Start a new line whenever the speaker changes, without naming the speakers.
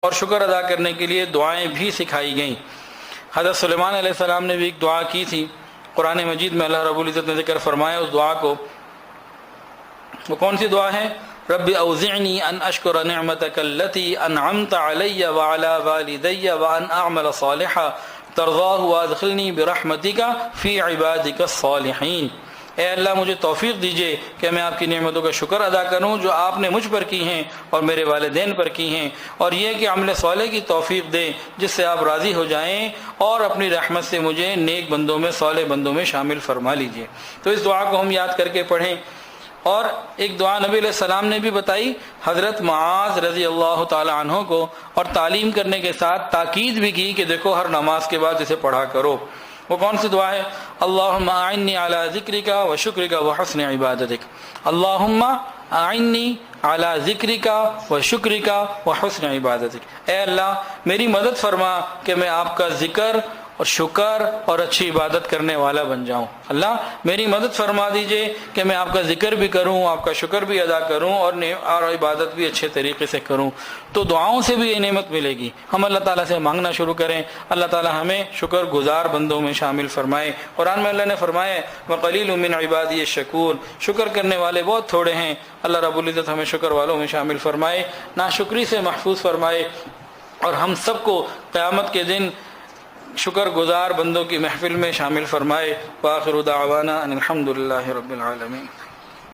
اور شکر ادا کرنے کے لیے دعائیں بھی سکھائی گئیں۔ حضرت سلیمان علیہ السلام نے بھی ایک دعا کی تھی، قرآن مجید میں اللہ رب العزت نے ذکر فرمایا اس دعا کو۔ وہ کون سی دعا ہے؟ رب اوزعنی ان اشکر نعمتک التی انعمت علی وعلی والدی وان اعمل صالحا ترضاہ وادخلنی برحمتک فی عبادک الصالحین۔ اے اللہ مجھے توفیق دیجئے کہ میں آپ کی نعمتوں کا شکر ادا کروں جو آپ نے مجھ پر کی ہیں اور میرے والدین پر کی ہیں، اور یہ کہ عمل صالح کی توفیق دے جس سے آپ راضی ہو جائیں، اور اپنی رحمت سے مجھے نیک بندوں میں، صالح بندوں میں شامل فرما لیجئے۔ تو اس دعا کو ہم یاد کر کے پڑھیں۔ اور ایک دعا نبی علیہ السلام نے بھی بتائی حضرت معاذ رضی اللہ تعالی عنہ کو، اور تعلیم کرنے کے ساتھ تاکید بھی کی کہ دیکھو ہر نماز کے بعد اسے پڑھا کرو۔ وہ کون سی دعا ہے؟ اللہم اعنی علی ذکرک و شکرک و حسن عبادتک۔ اللہم اعنی علی ذکرک و شکرک و حسن عبادتک۔ اے اللہ میری مدد فرما کہ میں آپ کا ذکر اور شکر اور اچھی عبادت کرنے والا بن جاؤں۔ اللہ میری مدد فرما دیجئے کہ میں آپ کا ذکر بھی کروں، آپ کا شکر بھی ادا کروں، اور عبادت بھی اچھے طریقے سے کروں۔ تو دعاؤں سے بھی یہ نعمت ملے گی۔ ہم اللہ تعالیٰ سے مانگنا شروع کریں، اللہ تعالیٰ ہمیں شکر گزار بندوں میں شامل فرمائے۔ قرآن میں اللہ نے فرمایا وَقَلِيلٌ مِّنْ عِبَادِيَ الشَّكُورُ، شکر کرنے والے بہت تھوڑے ہیں۔ اللہ رب العزت ہمیں شکر والوں میں شامل فرمائے، ناشکری سے محفوظ فرمائے، اور ہم سب کو قیامت کے دن شکر گزار بندوں کی محفل میں شامل فرمائے۔ وآخر دعوانا ان الحمد للہ رب العالمین۔